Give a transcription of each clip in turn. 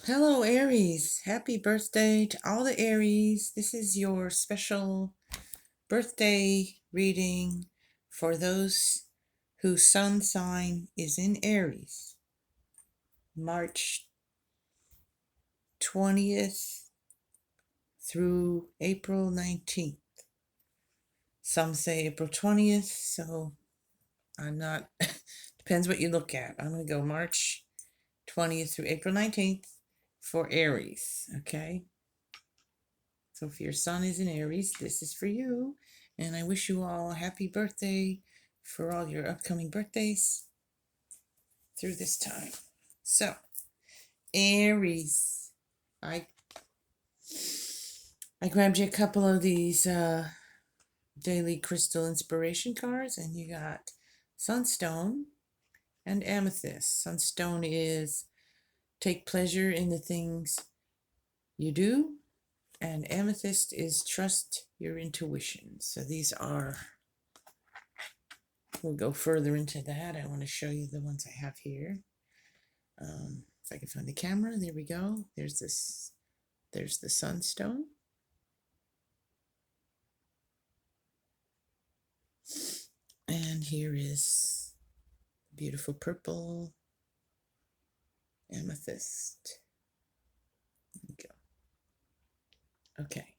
Hello, Aries. Happy birthday to all the Aries. This is your special birthday reading for those whose sun sign is in Aries, March 20th through April 19th. Some say April 20th, so I'm not, depends what you look at. I'm going to go March 20th through April 19th for Aries, okay? So if your sun is in Aries, this is for you. And I wish you all a happy birthday for all your upcoming birthdays through this time. So, Aries, I grabbed you a couple of these daily crystal inspiration cards, and you got Sunstone and Amethyst. Sunstone is take pleasure in the things you do, and Amethyst is trust your intuition. So these are, we'll go further into that. I want to show you the ones I have here. If I can find the camera, there we go. There's the sunstone. And here is beautiful purple amethyst. There we go. Okay.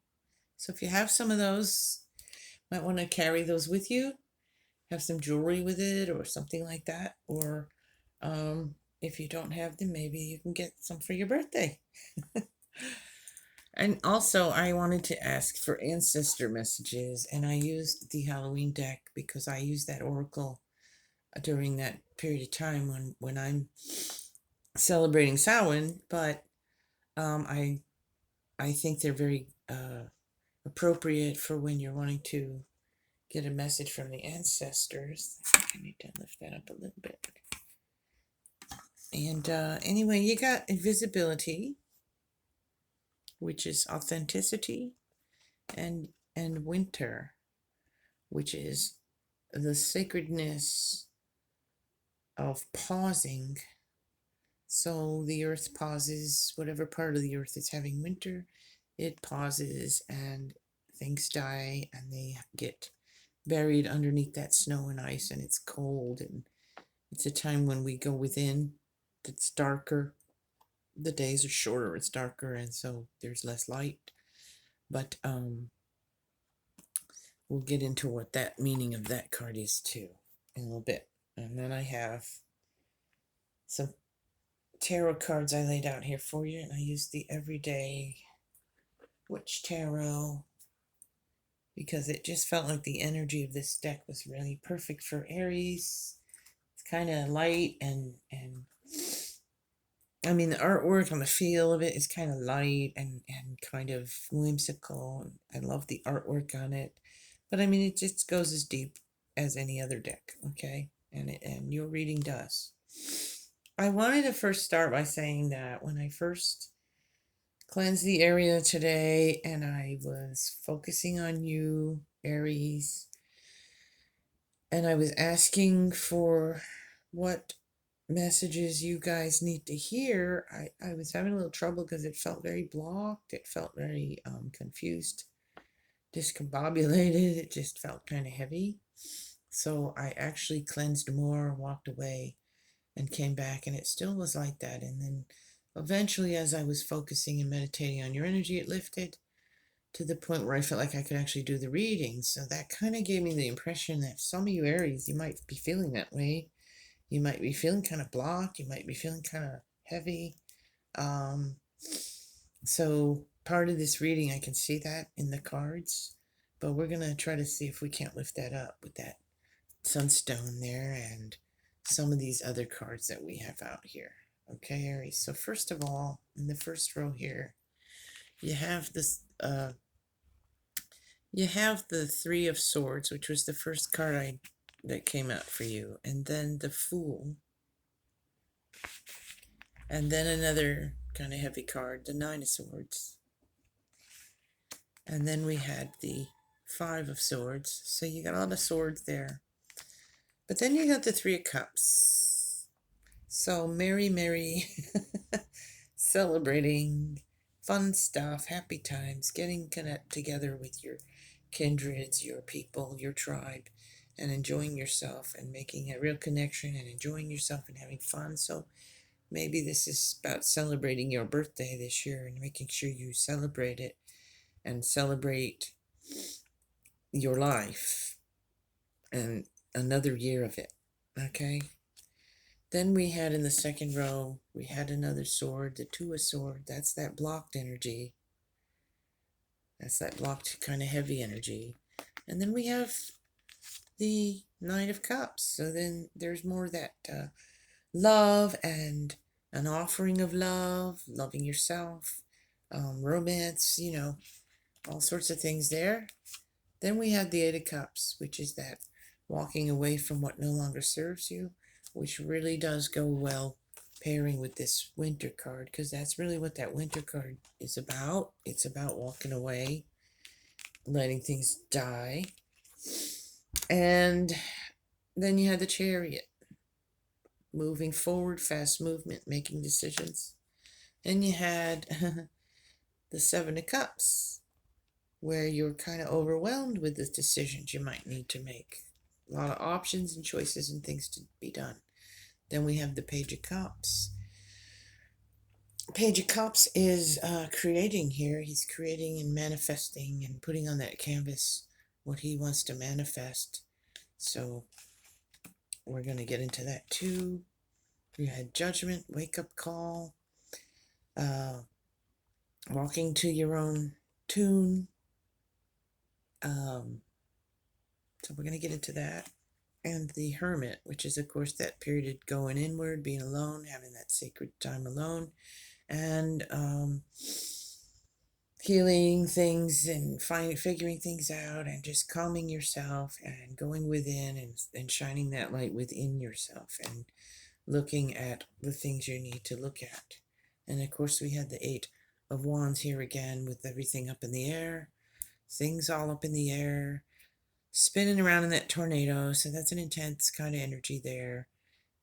So if you have some of those, might want to carry those with you. Have some jewelry with it or something like that. Or if you don't have them, maybe you can get some for your birthday. And also, I wanted to ask for ancestor messages, and I used the Halloween deck because I used that oracle during that period of time when I'm celebrating Samhain. But I think they're very appropriate for when you're wanting to get a message from the ancestors. I think I need to lift that up a little bit. And anyway, you got invisibility, which is authenticity, and winter, which is the sacredness of pausing. So the earth pauses, whatever part of the earth is having winter, it pauses and things die and they get buried underneath that snow and ice, and it's cold, and it's a time when we go within. It's darker, the days are shorter, it's darker, and so there's less light. But we'll get into what that meaning of that card is too in a little bit. And then I have some tarot cards I laid out here for you, and I used the Everyday Witch Tarot because it just felt like the energy of this deck was really perfect for Aries. It's kind of light and I mean, the artwork on the feel of it is kind of light and kind of whimsical. I love the artwork on it, but I mean, it just goes as deep as any other deck, okay? And your reading does. I wanted to first start by saying that when I first cleansed the area today and I was focusing on you, Aries, and I was asking for what messages you guys need to hear, I was having a little trouble because it felt very blocked. It felt very confused, discombobulated. It just felt kind of heavy. So I actually cleansed more, walked away, and came back, and it still was like that. And then eventually, as I was focusing and meditating on your energy, it lifted to the point where I felt like I could actually do the reading. So that kind of gave me the impression that some of you Aries, you might be feeling that way. You might be feeling kind of blocked. You might be feeling kind of heavy. So part of this reading, I can see that in the cards, but we're going to try to see if we can't lift that up with that sunstone there and some of these other cards that we have out here. Okay, Aries. So first of all, in the first row here, you have this. You have the Three of Swords, which was the first card that came out for you, and then the Fool, and then another kind of heavy card, the Nine of Swords, and then we had the Five of Swords. So you got all the swords there, but then you got the Three of Cups. So merry, merry celebrating fun stuff, happy times, getting together with your kindreds, your people, your tribe, and enjoying yourself and making a real connection and enjoying yourself and having fun. So maybe this is about celebrating your birthday this year and making sure you celebrate it and celebrate your life and another year of it. Okay? Then we had in the second row, we had another sword, the Two of Sword. That's that blocked energy. That's that blocked kind of heavy energy. And then we have the Knight of Cups. So then there's more that love and an offering of love, loving yourself, romance, all sorts of things there. Then we had the Eight of Cups, which is that walking away from what no longer serves you, which really does go well pairing with this Winter card, because that's really what that Winter card is about. It's about walking away, letting things die. And then you had the Chariot, moving forward, fast movement, making decisions. And you had the Seven of Cups, where you're kind of overwhelmed with the decisions you might need to make. A lot of options and choices and things to be done. Then we have the Page of Cups. Page of Cups is creating here. He's creating and manifesting and putting on that canvas what he wants to manifest. So we're going to get into that too. We had Judgment, Wake Up Call, walking to your own tune. So we're going to get into that. And the Hermit, which is, of course, that period of going inward, being alone, having that sacred time alone, and healing things and figuring things out and just calming yourself and going within and shining that light within yourself and looking at the things you need to look at. And, of course, we had the Eight of Wands here again with everything up in the air, things all up in the air, spinning around in that tornado. So that's an intense kind of energy there.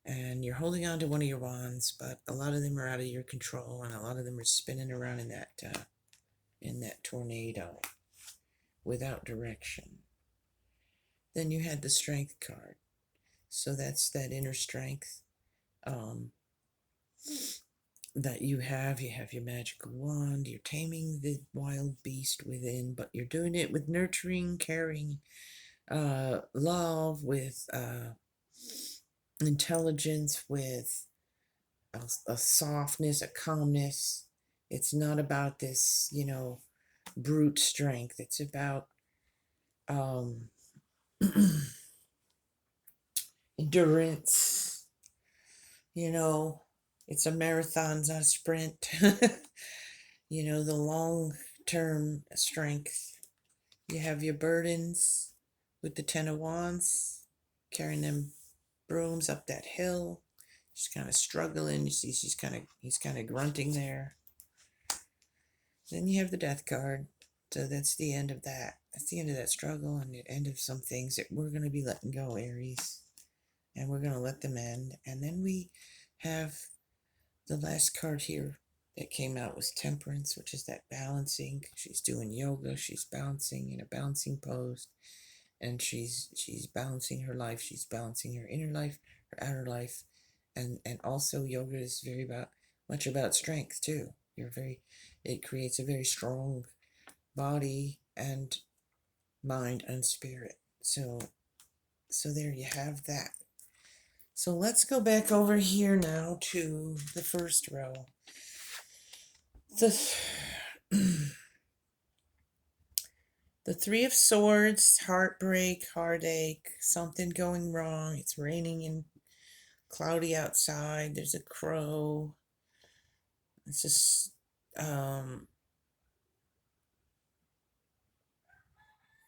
And you're holding on to one of your wands, but a lot of them are out of your control, and a lot of them are spinning around in that tornado without direction. Then you had the Strength card. So that's that inner strength that you have. You have your magical wand. You're taming the wild beast within, but you're doing it with nurturing, caring, love, with intelligence, with a softness, a calmness. It's not about this, brute strength. It's about endurance. It's a marathon, not a sprint. The long-term strength. You have your burdens with the Ten of Wands, carrying them brooms up that hill. She's kind of struggling. You see, he's kind of grunting there. Then you have the Death card. So that's the end of that. That's the end of that struggle and the end of some things that we're going to be letting go, Aries. And we're going to let them end. And then we have the last card here that came out was Temperance, which is that balancing. She's doing yoga. She's balancing in a balancing pose. And she's balancing her life. She's balancing her inner life, her outer life. And also yoga is much about strength too. It creates a very strong body and mind and spirit. So there you have that. So let's go back over here now to the first row. The Three of Swords, heartbreak, heartache, something going wrong. It's raining and cloudy outside. There's a crow. It's just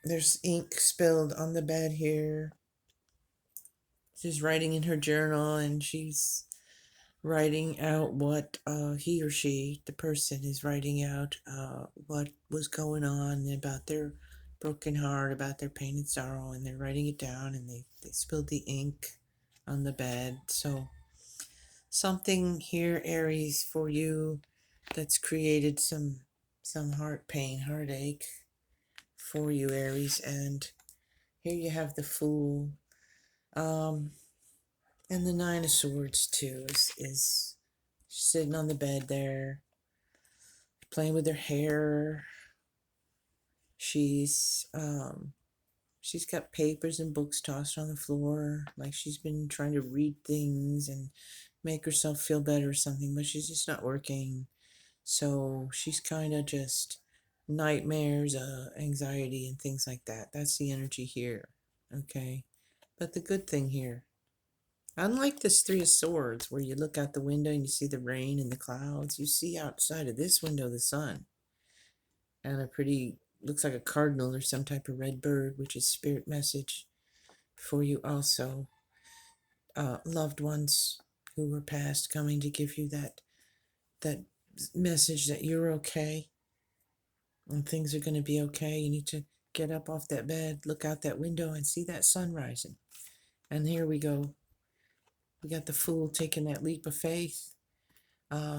there's ink spilled on the bed here. She's writing in her journal, and she's writing out what he or she, the person, is writing out what was going on about their broken heart, about their pain and sorrow, and they're writing it down, and they spilled the ink on the bed. So something here, Aries, for you that's created some heart pain, heartache for you, Aries. And here you have the Fool. And the Nine of Swords too is sitting on the bed there, playing with her hair. She's got papers and books tossed on the floor, like she's been trying to read things and make herself feel better or something, but she's just not working. So she's kind of just nightmares, anxiety, and things like that. That's the energy here. Okay. But the good thing here, unlike this Three of Swords, where you look out the window and you see the rain and the clouds, you see outside of this window the sun and a pretty, looks like a cardinal or some type of red bird, which is spirit message for you also. Loved ones who were past coming to give you that message that you're okay and things are going to be okay. You need to get up off that bed, look out that window, and see that sun rising. And here we go. We got the Fool taking that leap of faith.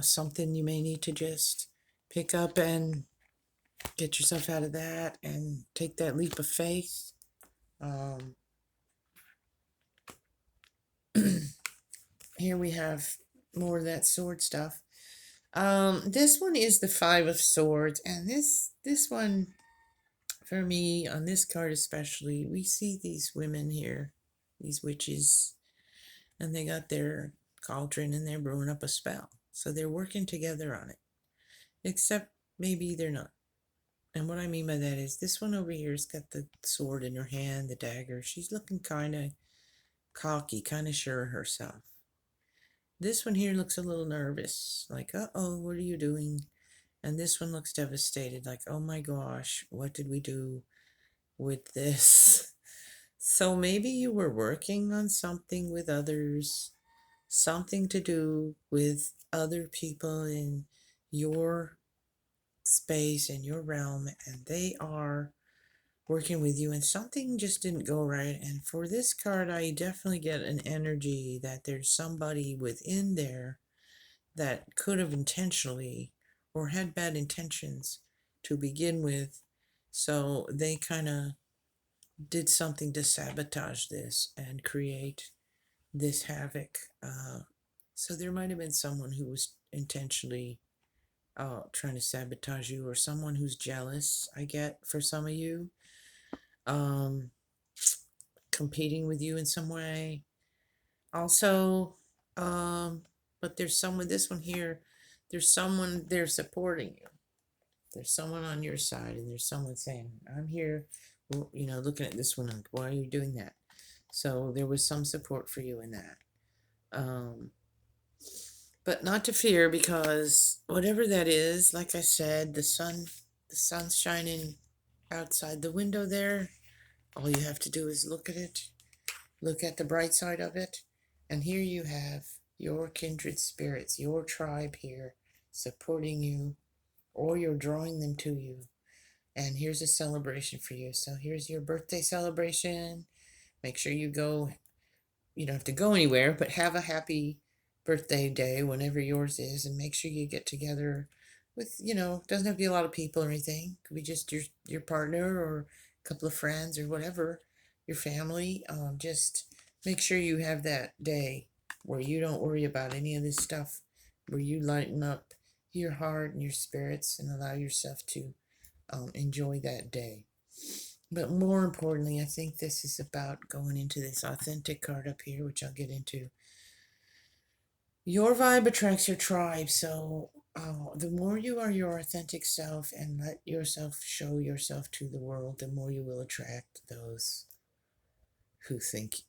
Something you may need to just pick up and get yourself out of that and take that leap of faith. Here we have more of that sword stuff. This one is the Five of Swords, and this one, for me, on this card especially, we see these women here, these witches, and they got their cauldron and they're brewing up a spell. So they're working together on it. Except maybe they're not. And what I mean by that is this one over here has got the sword in her hand, the dagger. She's looking kind of cocky, kind of sure of herself. This one here looks a little nervous, like, uh-oh, what are you doing? And this one looks devastated, like, oh my gosh, what did we do with this? So maybe you were working on something with others, something to do with other people in your space, in your realm, and they are working with you, and something just didn't go right. And for this card, I definitely get an energy that there's somebody within there that could have intentionally or had bad intentions to begin with. So they kind of did something to sabotage this and create this havoc. So there might have been someone who was intentionally trying to sabotage you, or someone who's jealous, I get, for some of you, competing with you in some way. Also, but there's someone, this one here, there's someone there supporting you. There's someone on your side, and there's someone saying, I'm here, well, looking at this one, like, why are you doing that? So there was some support for you in that. But not to fear, because whatever that is, like I said, the sun's shining outside the window there. All you have to do is look at it, look at the bright side of it, and here you have your kindred spirits, your tribe here supporting you, or you're drawing them to you. And here's a celebration for you. So here's your birthday celebration. Make sure you go. You don't have to go anywhere, but have a happy birthday day whenever yours is, and make sure you get together with, doesn't have to be a lot of people or anything. It could be just your partner or a couple of friends or whatever, your family. Just make sure you have that day where you don't worry about any of this stuff, where you lighten up your heart and your spirits and allow yourself to enjoy that day. But more importantly, I think this is about going into this Authentic card up here, which I'll get into. Your vibe attracts your tribe. So the more you are your authentic self and let yourself show yourself to the world, the more you will attract those who think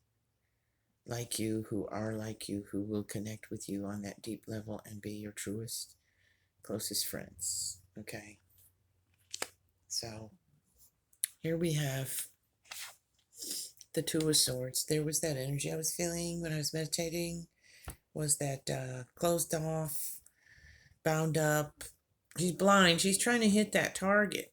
like you, who are like you, who will connect with you on that deep level and be your truest, closest friends. Okay. So here we have the Two of Swords. There was that energy I was feeling when I was meditating, was that closed off, bound up. She's blind. She's trying to hit that target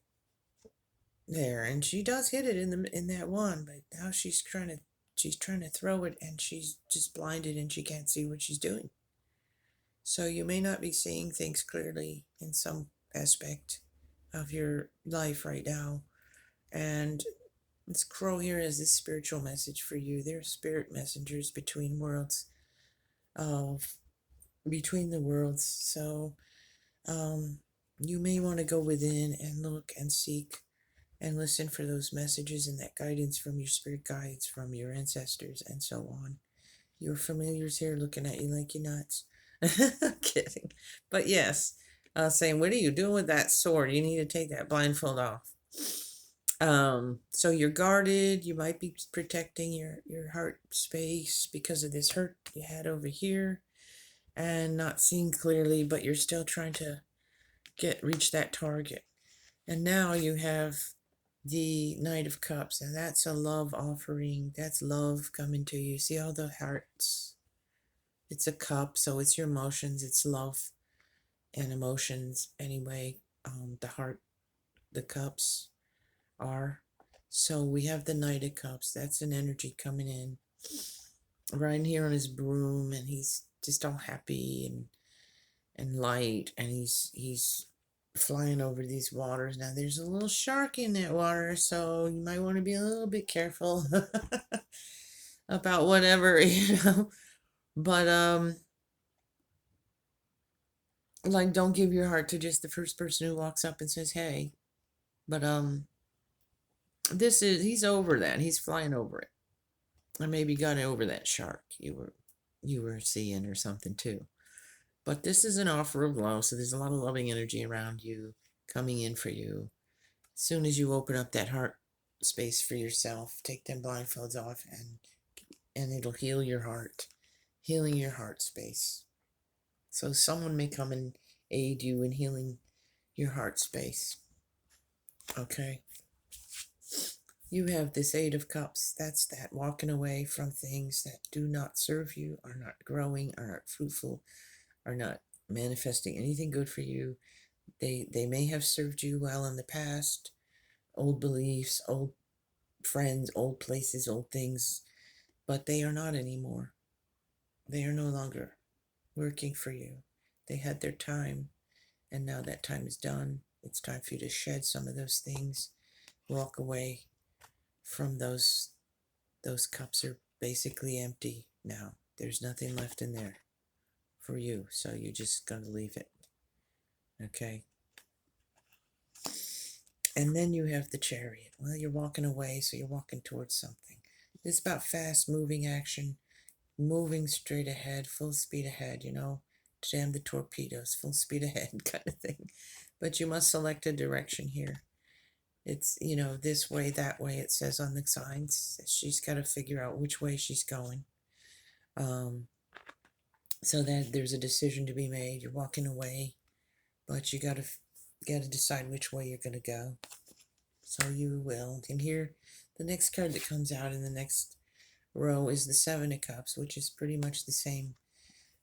there, and she does hit it in that one, but now she's trying to throw it, and she's just blinded and she can't see what she's doing. So you may not be seeing things clearly in some aspect of your life right now. And this crow here is this spiritual message for you. They're spirit messengers between worlds, of between the worlds. So you may want to go within and look and seek and listen for those messages and that guidance from your spirit guides, from your ancestors, and so on. Your familiars here looking at you like you're nuts. Kidding. But yes, saying, what are you doing with that sword? You need to take that blindfold off. So you're guarded. You might be protecting your heart space because of this hurt you had over here and not seeing clearly, but you're still trying to reach that target. And now you have the Knight of Cups, and that's a love offering. That's love coming to you. See all the hearts? It's a cup, so it's your emotions. It's love and emotions anyway. The heart, the cups are. So we have the Knight of Cups. That's an energy coming in. Riding here on his broom, and he's just all happy and light, and he's flying over these waters. Now there's a little shark in that water, so you might want to be a little bit careful about whatever, But like, don't give your heart to just the first person who walks up and says hey. But he's over that. He's flying over it. Or maybe got over that shark you were seeing or something too. But this is an offer of love, so there's a lot of loving energy around you coming in for you. As soon as you open up that heart space for yourself, take them blindfolds off, and it'll heal your heart, healing your heart space. So someone may come and aid you in healing your heart space. Okay. You have this Eight of Cups. That's that walking away from things that do not serve you, are not growing, are not fruitful, are not manifesting anything good for you. They may have served you well in the past. Old beliefs, old friends, old places, old things, but they are not anymore. They are no longer working for you. They had their time, and now that time is done. It's time for you to shed some of those things, walk away from those. Those cups are basically empty now. There's nothing left in there for you, so you're just going to leave it. Okay? And then you have the Chariot. Well, you're walking away, so you're walking towards something. It's about fast moving action, moving straight ahead, full speed ahead, jam the torpedoes, full speed ahead kind of thing. But you must select a direction here. It's, this way, that way, it says on the signs. She's got to figure out which way she's going. So that there's a decision to be made. You're walking away, but you gotta decide which way you're gonna go. So you will. And here, the next card that comes out in the next row is the Seven of Cups, which is pretty much the same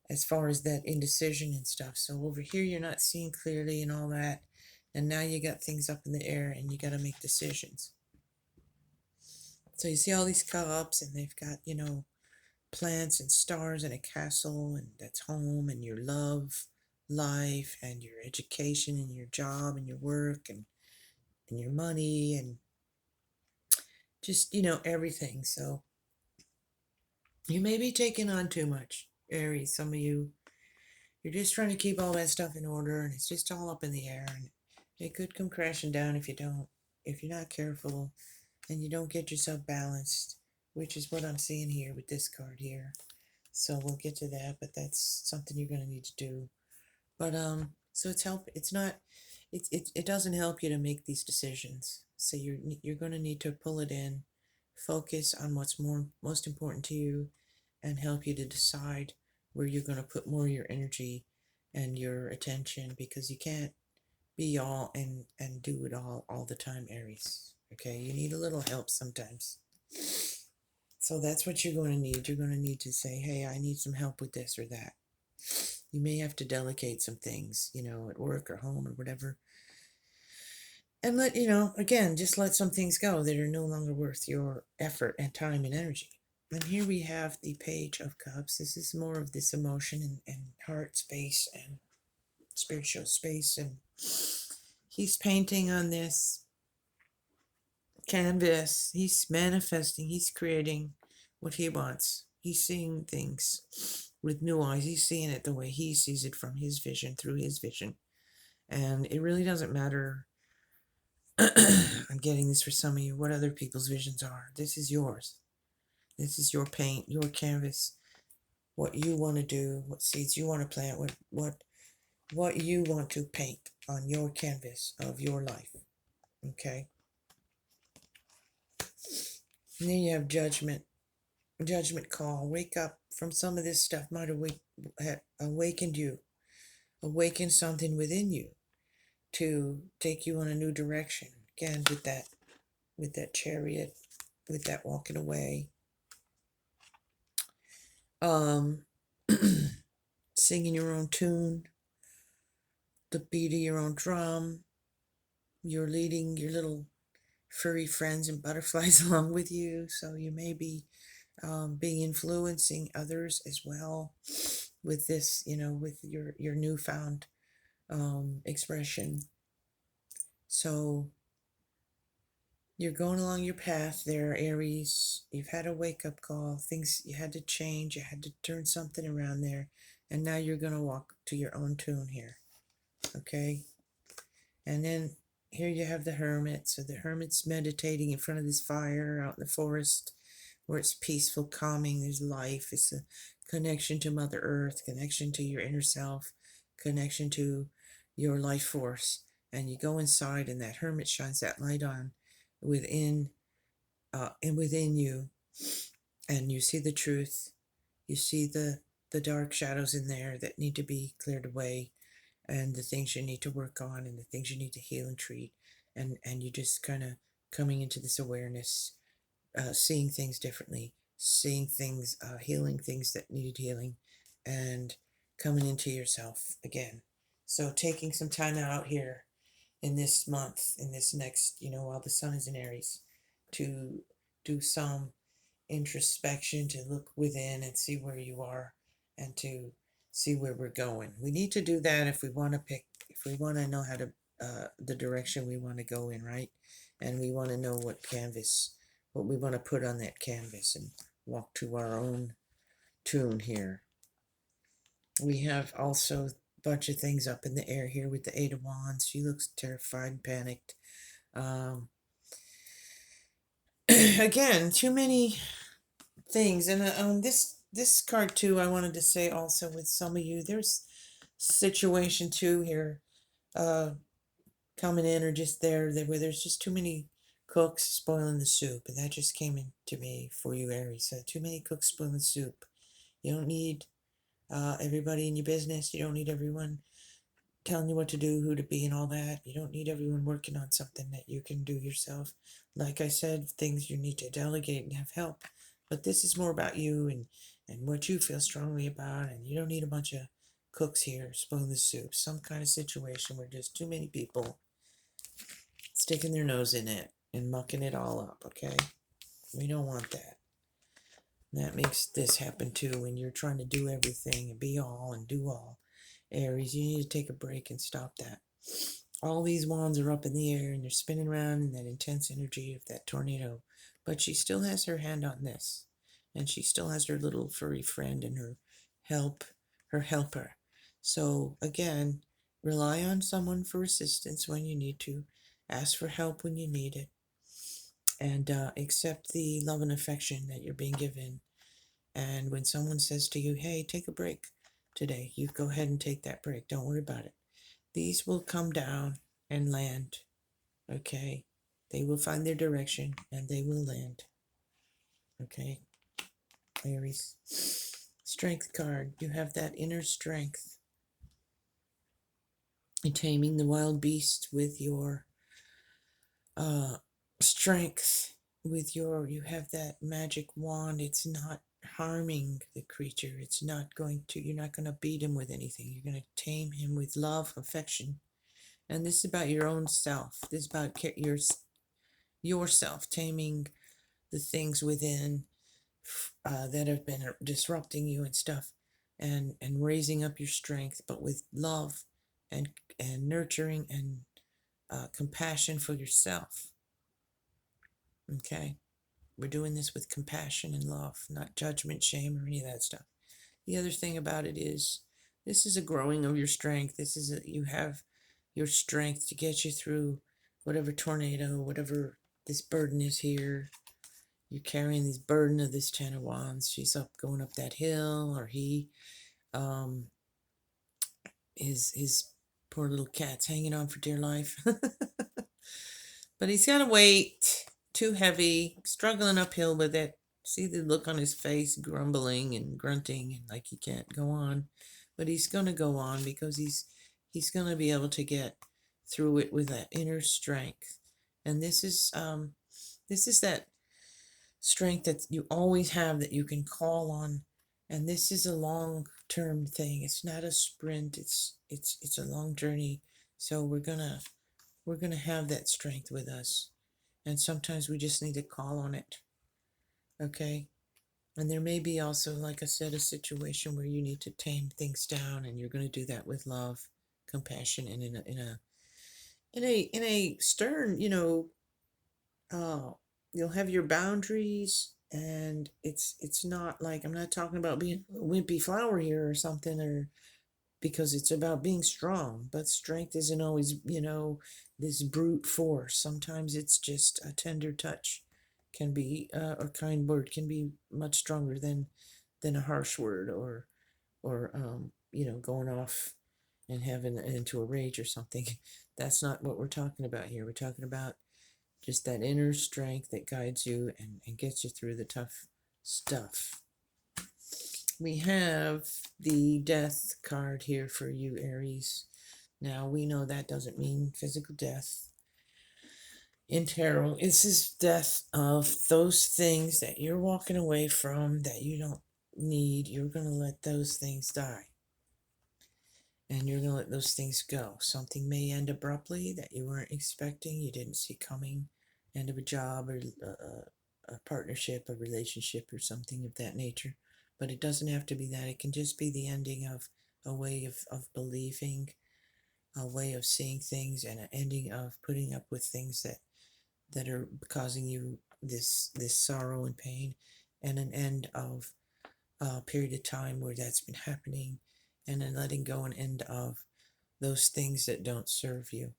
as far as that indecision and stuff. So over here, you're not seeing clearly and all that, and now you got things up in the air, and you got to make decisions. So you see all these cups, and they've got plants and stars and a castle, and that's home, and your love life and your education and your job and your work and your money and just everything. So you may be taking on too much, Aries. Some of you're just trying to keep all that stuff in order, and it's just all up in the air, and it could come crashing down if you're not careful and you don't get yourself balanced, which is what I'm seeing here with this card here. So we'll get to that, but that's something you're going to need to do. But so it doesn't help you to make these decisions. So you're going to need to pull it in, focus on what's most important to you, and help you to decide where you're going to put more of your energy and your attention, because you can't be all and do it all the time, Aries. Okay, you need a little help sometimes. So that's what you're going to need. You're going to need to say, hey, I need some help with this or that. You may have to delegate some things, at work or home or whatever. And again, just let some things go that are no longer worth your effort and time and energy. And here we have the Page of Cups. This is more of this emotion and heart space and spiritual space. And he's painting on this canvas. He's manifesting. He's creating what he wants. He's seeing things with new eyes. He's seeing it the way he sees it, from his vision, through his vision. And it really doesn't matter. I'm getting this for some of you, what other people's visions are. This is yours. This is your paint, your canvas, what you want to do, what seeds you want to plant, what you want to paint on your canvas of your life. Okay? And then you have judgment call. Wake up from some of this stuff. Might have awakened you, awakened something within you to take you in a new direction. Again, with that Chariot, with that walking away. Singing your own tune, the beat of your own drum. You're leading your little furry friends and butterflies along with you, so you may be being influencing others as well with this, with your newfound expression. So you're going along your path there, Aries. You've had a wake-up call. Things you had to change. You had to turn something around there. And now you're going to walk to your own tune here. Okay? And then here you have the Hermit. So the Hermit's meditating in front of this fire out in the forest where it's peaceful, calming. There's life. It's a connection to Mother Earth, connection to your inner self, connection to your life force. And you go inside and that Hermit shines that light on within you, and you see the truth. You see the dark shadows in there that need to be cleared away, and the things you need to work on, and the things you need to heal and treat, and you just kind of coming into this awareness, seeing things differently, seeing things, healing things that needed healing, and coming into yourself again. So taking some time out here in this month, in this next, while the sun is in Aries, to do some introspection, to look within and see where you are and to see where we're going. We need to do that if we want to know how to, the direction we want to go in, right? And we want to know what we want to put on that canvas and walk to our own tune here. We have also a bunch of things up in the air here with the Eight of Wands. She looks terrified and panicked. Again, too many things. And this card too, I wanted to say also with some of you, there's situation too here coming in or just there where there's just too many cooks spoiling the soup. And that just came into me for you, Aries. Too many cooks spoiling the soup. You don't need everybody in your business. You don't need everyone telling you what to do, who to be, and all that. You don't need everyone working on something that you can do yourself. Like I said, things you need to delegate and have help. But this is more about you and what you feel strongly about, and you don't need a bunch of cooks here spoiling the soup. Some kind of situation where there's too many people sticking their nose in it and mucking it all up, okay? We don't want that. That makes this happen too when you're trying to do everything and be all and do all. Aries, you need to take a break and stop that. All these wands are up in the air and they're spinning around in that intense energy of that tornado. But she still has her hand on this. And she still has her little furry friend and her helper. So again, rely on someone for assistance when you need to. Ask for help when you need it. And accept the love and affection that you're being given. And when someone says to you, hey, take a break today, you go ahead and take that break. Don't worry about it. These will come down and land, okay? They will find their direction and they will land, okay? Aries. Strength card. You have that inner strength. And taming the wild beast with your strength, you have that magic wand. It's not harming the creature. You're not going to beat him with anything. You're going to tame him with love, affection. And this is about your own self. This is about yourself, taming the things within, that have been disrupting you and stuff, and raising up your strength, but with love and nurturing and compassion for yourself. Okay, we're doing this with compassion and love, not judgment, shame, or any of that stuff. The other thing about it is, this is a growing of your strength. This is you have your strength to get you through whatever tornado, whatever this burden is here. You're carrying this burden of this Ten of Wands. She's up going up that hill, or he, um, his poor little cat's hanging on for dear life. But he's got to wait. Too heavy, struggling uphill with it. See the look on his face, grumbling and grunting, and like he can't go on. But he's going to go on because he's going to be able to get through it with that inner strength. And this is that strength that you always have, that you can call on. And this is a long-term thing. It's not a sprint. It's a long journey. So we're gonna have that strength with us. And sometimes we just need to call on it. Okay? And there may be also, like I said, a situation where you need to tame things down, and you're going to do that with love, compassion, and in a stern, you'll have your boundaries, and it's not like, I'm not talking about being a wimpy flower here or something, or because it's about being strong. But strength isn't always, this brute force. Sometimes it's just a tender touch can be, a kind word can be much stronger than a harsh word, or going off and having into a rage or something. That's not what we're talking about here. We're talking about just that inner strength that guides you and gets you through the tough stuff. We have the Death card here for you, Aries. Now, we know that doesn't mean physical death. In tarot, this is death of those things that you're walking away from that you don't need. You're going to let those things die. And you're going to let those things go. Something may end abruptly that you weren't expecting, you didn't see coming. End of a job, or a partnership, a relationship, or something of that nature. But it doesn't have to be that. It can just be the ending of a way of believing, a way of seeing things, and an ending of putting up with things that are causing you this sorrow and pain, and an end of a period of time where that's been happening, and then letting go and end of those things that don't serve you.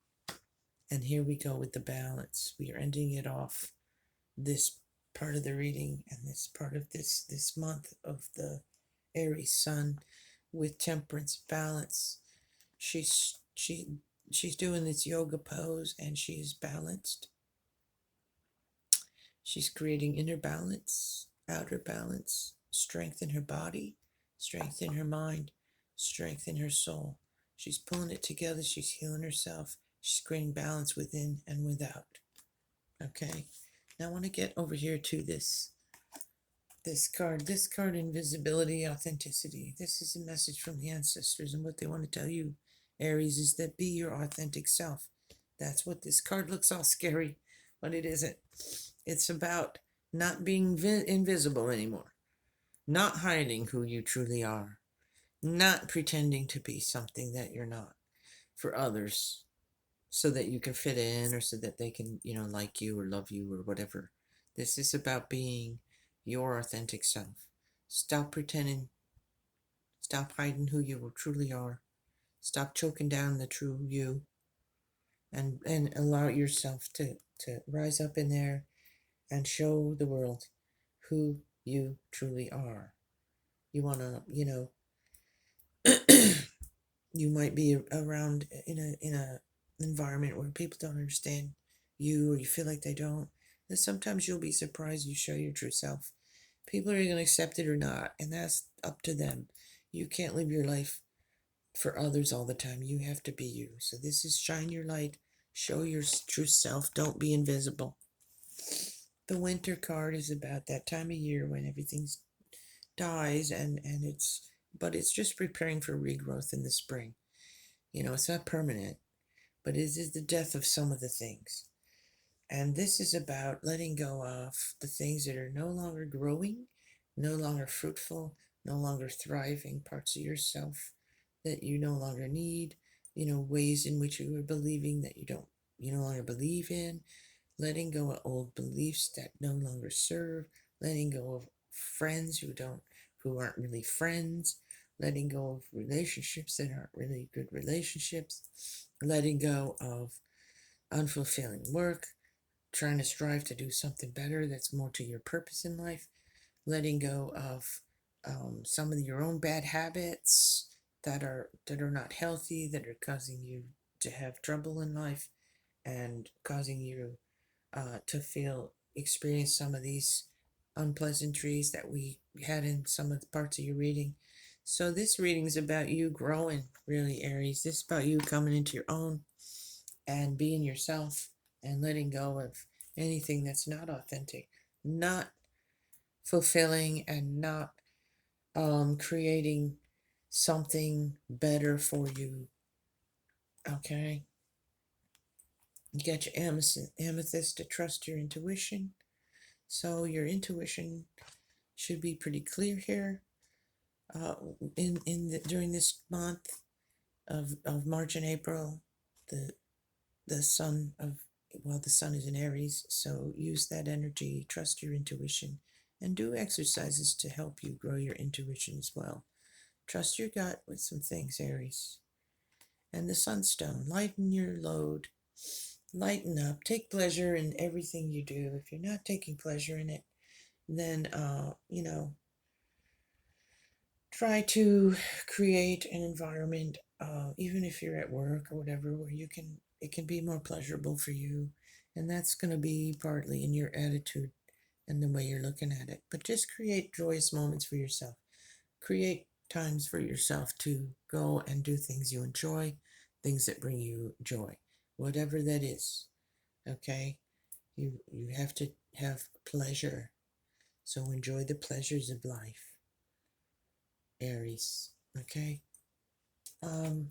And here we go with the balance. We are ending it off, this part of the reading and this part of this month of the Aries Sun, with temperance, balance. She's doing this yoga pose, and she's balanced. She's creating inner balance, outer balance, strength in her body, strength in her mind, strength in her soul. She's pulling it together. She's healing herself. She's creating balance within and without. Okay. Now I want to get over here to this card. This card, invisibility, authenticity. This is a message from the ancestors, and what they want to tell you, Aries, is that be your authentic self. That's what this card looks all scary, but it isn't. It's about not being invisible anymore, not hiding who you truly are, not pretending to be something that you're not for others, so that you can fit in, or so that they can, like you or love you or whatever. This is about being your authentic self. Stop pretending. Stop hiding who you truly are. Stop choking down the true you, and allow yourself to rise up in there and show the world who you truly are. You want to, you might be around in a environment where people don't understand you, or you feel like they don't. And sometimes you'll be surprised you show your true self. People are going to accept it or not, and that's up to them. You can't live your life for others all the time. You have to be you. So this is shine your light, show your true self, don't be invisible. The Winter card is about that time of year when everything dies, and it's just preparing for regrowth in the spring. It's not permanent, but it is the death of some of the things. And this is about letting go of the things that are no longer growing no longer fruitful, no longer thriving, parts of yourself that you no longer need, ways in which you were believing that you no longer believe in, letting go of old beliefs that no longer serve, letting go of friends who aren't really friends, letting go of relationships that aren't really good relationships, letting go of unfulfilling work, trying to strive to do something better that's more to your purpose in life, letting go of some of your own bad habits that are not healthy, that are causing you to have trouble in life and causing you to experience some of these unpleasantries that we had in some of the parts of your reading. So this reading is about you growing, really, Aries. This is about you coming into your own and being yourself and letting go of anything that's not authentic, not fulfilling, and not creating something better for you. Okay? You got your amethyst to trust your intuition. So your intuition should be pretty clear here. During this month of March and April, the the sun of the sun is in Aries, so use that energy, trust your intuition, and do exercises to help you grow your intuition as well. Trust your gut with some things, Aries. And the sunstone, lighten your load, lighten up, take pleasure in everything you do. If you're not taking pleasure in it, then try to create an environment, even if you're at work or whatever, where it can be more pleasurable for you. And that's going to be partly in your attitude and the way you're looking at it. But just create joyous moments for yourself. Create times for yourself to go and do things you enjoy, things that bring you joy, whatever that is. Okay? You have to have pleasure. So enjoy the pleasures of life, Aries. Okay? Um,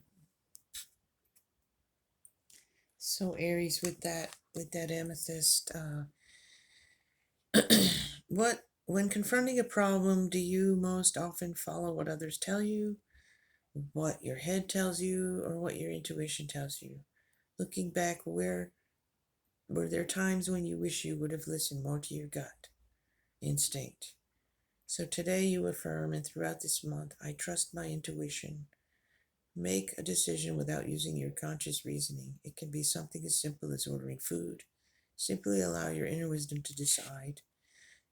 so Aries, with that amethyst, when confronting a problem, do you most often follow what others tell you, what your head tells you, or what your intuition tells you? Looking back, were there times when you wish you would have listened more to your gut instinct? So today you affirm, and throughout this month, I trust my intuition. Make a decision without using your conscious reasoning. It can be something as simple as ordering food. Simply allow your inner wisdom to decide.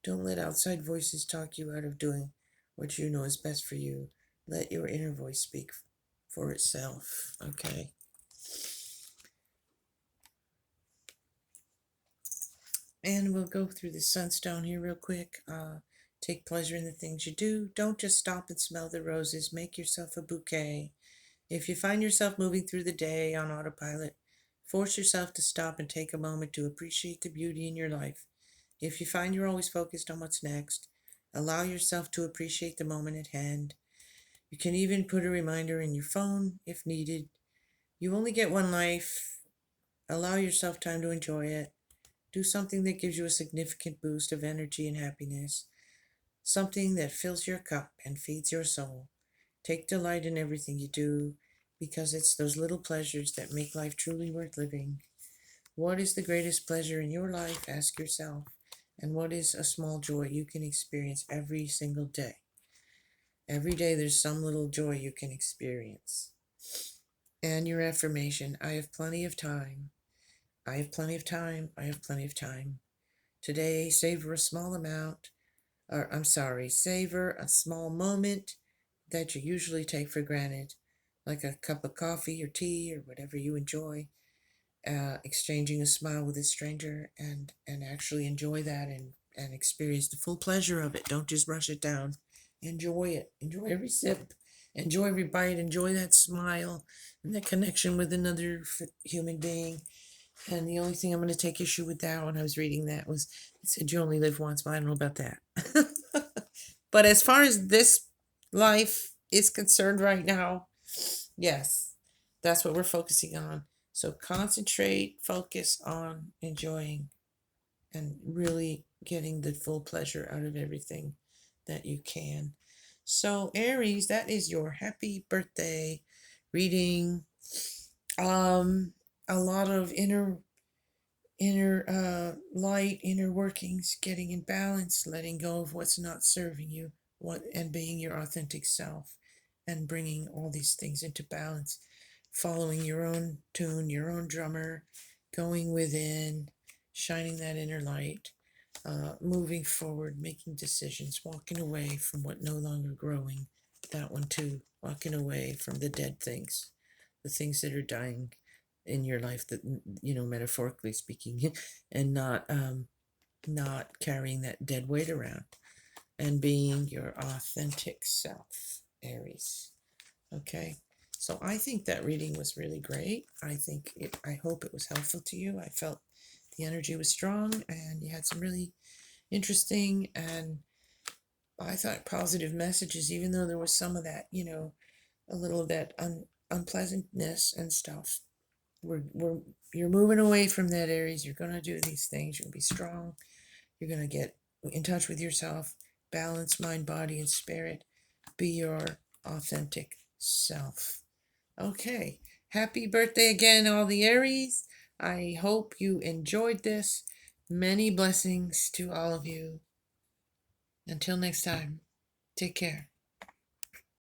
Don't let outside voices talk you out of doing what you know is best for you. Let your inner voice speak for itself. Okay? And we'll go through the sunstone here real quick. Take pleasure in the things you do. Don't just stop and smell the roses. Make yourself a bouquet. If you find yourself moving through the day on autopilot, force yourself to stop and take a moment to appreciate the beauty in your life. If you find you're always focused on what's next, allow yourself to appreciate the moment at hand. You can even put a reminder in your phone if needed. You only get one life. Allow yourself time to enjoy it. Do something that gives you a significant boost of energy and happiness, something that fills your cup and feeds your soul. Take delight in everything you do, because it's those little pleasures that make life truly worth living. What is the greatest pleasure in your life? Ask yourself. And what is a small joy you can experience every single day? Every day there's some little joy you can experience. And your affirmation, I have plenty of time. I have plenty of time. I have plenty of time. Today, savor a small amount, or I'm sorry, savor a small moment that you usually take for granted, like a cup of coffee or tea or whatever you enjoy. Exchanging a smile with a stranger and actually enjoy that and experience the full pleasure of it. Don't just rush it down. Enjoy it. Enjoy every sip. Enjoy every bite. Enjoy that smile and that connection with another human being. And the only thing I'm going to take issue with that when I was reading that was it said you only live once, but I don't know about that. But as far as this life is concerned right now, yes, that's what we're focusing on. So concentrate, focus on enjoying and really getting the full pleasure out of everything that you can. So Aries, that is your happy birthday reading. A lot of inner light, inner workings, getting in balance, letting go of what's not serving you, and being your authentic self, and bringing all these things into balance, following your own tune, your own drummer, going within, shining that inner light, moving forward, making decisions, walking away from what no longer growing. That one too, walking away from the dead things, the things that are dying in your life, that, metaphorically speaking, and not carrying that dead weight around, and being your authentic self, Aries. Okay, so I think that reading was really great. I hope it was helpful to you. I felt the energy was strong, and you had some really interesting and, I thought, positive messages, even though there was some of that, a little of that unpleasantness and stuff. You're moving away from that, Aries. You're gonna do these things. You're gonna be strong. You're gonna get in touch with yourself, balance mind, body, and spirit. Be your authentic self. Okay. Happy birthday again, all the Aries. I hope you enjoyed this. Many blessings to all of you. Until next time, take care.